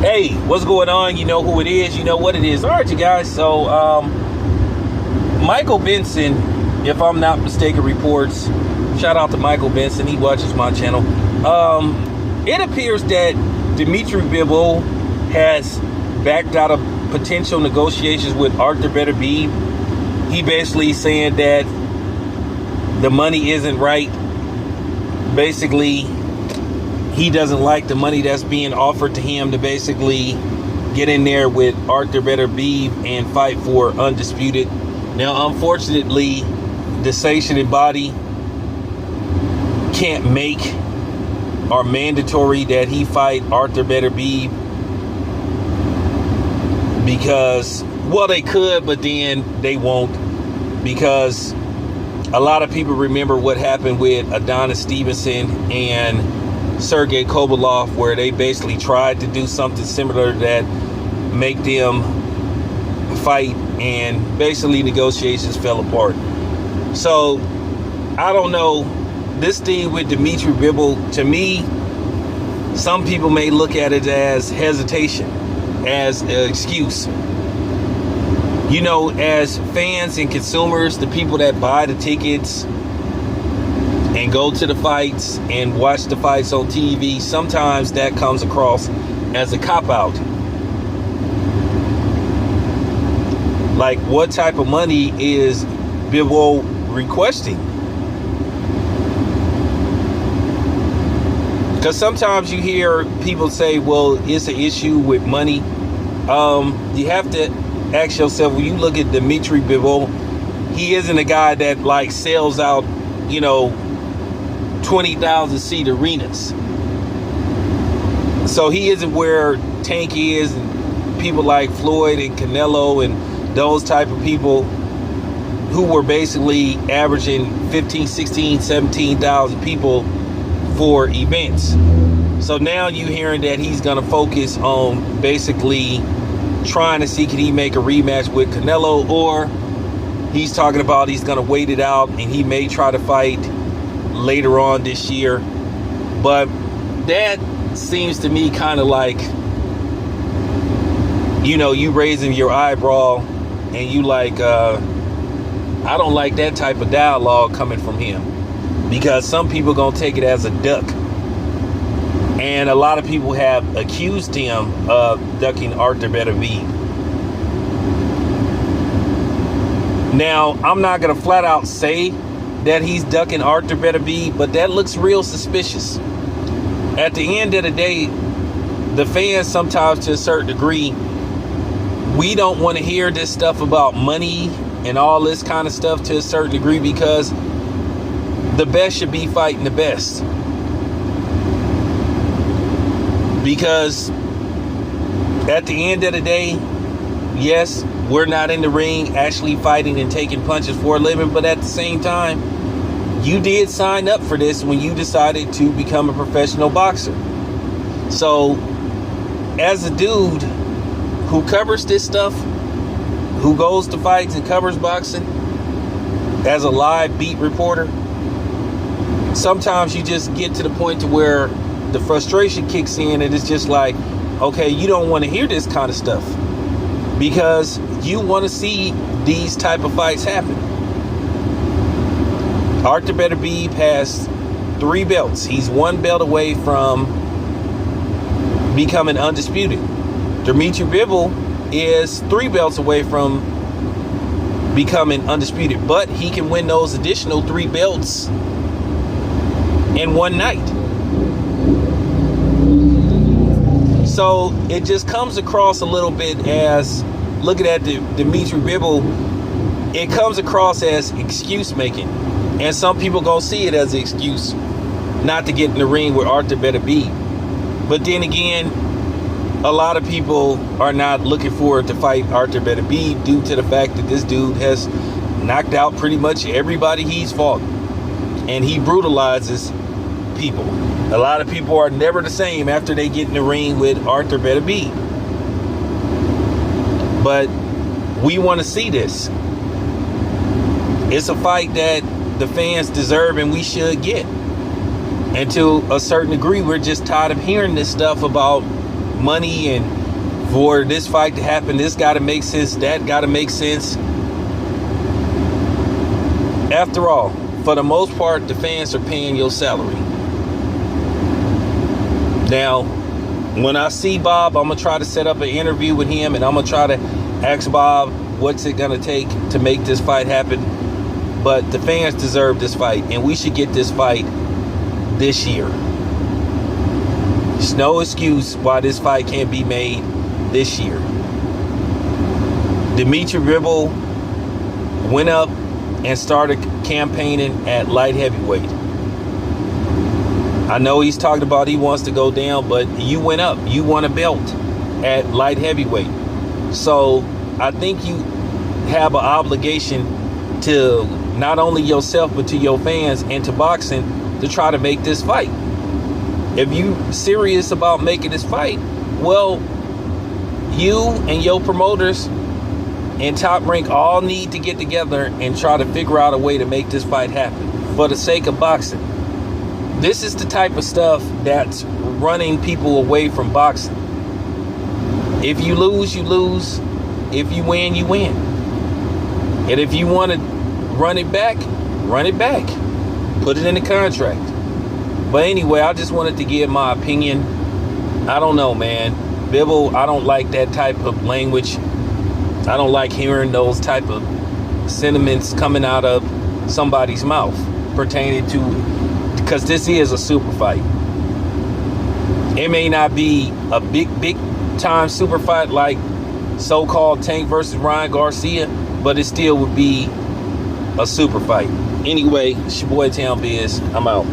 Hey, what's going on? You know who it is. You know what it is. All right, you guys. So, Michael Benson, if I'm not mistaken, reports. Shout out to Michael Benson. He watches my channel. It appears that Dmitry Bivol has backed out of potential negotiations with Arthur Beterbiev. He basically saying that the money isn't right. Basically, he doesn't like the money that's being offered to him to basically get in there with Arthur Beterbiev and fight for undisputed. Now, unfortunately, the sanctioning body can't make or mandatory that he fight Arthur Beterbiev because, well, they could, but then they won't, because a lot of people remember what happened with Adonis Stevenson and Sergey Kovalov, where they basically tried to do something similar to that, make them fight, and basically negotiations fell apart. So I don't know, this thing with Dmitry Bivol, to me, some people may look at it as hesitation, as an excuse. You know, as fans and consumers, the people that buy the tickets and go to the fights and watch the fights on TV, sometimes that comes across as a cop-out. Like, what type of money is Bivol requesting? Because sometimes you hear people say, well, it's an issue with money. You have to ask yourself, when you look at Dmitry Bivol, he isn't a guy that like sells out, 20,000 seat arenas. So he isn't where Tank is, and people like Floyd and Canelo and those type of people who were basically averaging 15, 16, 17,000 people for events. So now you're hearing that he's going to focus on basically trying to see can he make a rematch with Canelo, or he's talking about he's going to wait it out and he may try to fight later on this year. But that seems to me kind of like, you raising your eyebrow and you like, I don't like that type of dialogue coming from him, because some people gonna take it as a duck, and a lot of people have accused him of ducking Arthur Beterbiev. Now, I'm not gonna flat out say that he's ducking Arthur Beterbiev, but that looks real suspicious. At the end of the day, the fans sometimes, to a certain degree, we don't want to hear this stuff about money and all this kind of stuff to a certain degree, because the best should be fighting the best. Because at the end of the day, yes, we're not in the ring actually fighting and taking punches for a living, but at the same time, you did sign up for this when you decided to become a professional boxer. So as a dude who covers this stuff, who goes to fights and covers boxing as a live beat reporter, sometimes you just get to the point to where the frustration kicks in, and it's just like, okay, you don't want to hear this kind of stuff because you want to see these type of fights happen. Arthur Beterbiev has 3 belts. He's 1 belt away from becoming undisputed. Dmitry Bivol is 3 belts away from becoming undisputed, but he can win those additional 3 belts in one night. So it just comes across a little bit as, looking at the Dmitry Bivol, it comes across as excuse making, and some people gonna see it as an excuse not to get in the ring with Arthur Beterbiev. But then again, a lot of people are not looking forward to fight Arthur Beterbiev due to the fact that this dude has knocked out pretty much everybody he's fought, and he brutalizes people. A lot of people are never the same after they get in the ring with Arthur Beterbiev. But we want to see this. It's a fight that the fans deserve and we should get. And to a certain degree, we're just tired of hearing this stuff about money, and for this fight to happen, this got to make sense, that got to make sense. After all, for the most part, the fans are paying your salary. Now, when I see Bob, I'm going to try to set up an interview with him, and I'm going to try to ask Bob what's it going to take to make this fight happen. But the fans deserve this fight, and we should get this fight this year. There's no excuse why this fight can't be made this year. Dimitri Bivol went up and started campaigning at light heavyweight. I know he's talked about he wants to go down, but you went up. You won a belt at light heavyweight. So I think you have an obligation to not only yourself, but to your fans and to boxing to try to make this fight. If you serious about making this fight, well, you and your promoters and Top Rank all need to get together and try to figure out a way to make this fight happen for the sake of boxing. This is the type of stuff that's running people away from boxing. If you lose, you lose. If you win, you win. And if you want to run it back, run it back. Put it in the contract. But anyway, I just wanted to give my opinion. I don't know, man. Bivol, I don't like that type of language. I don't like hearing those type of sentiments coming out of somebody's mouth pertaining to, because this is a super fight. It may not be a big time super fight like so-called Tank versus Ryan Garcia, but it still would be a super fight. Anyway, it's your boy Town Biz. I'm out.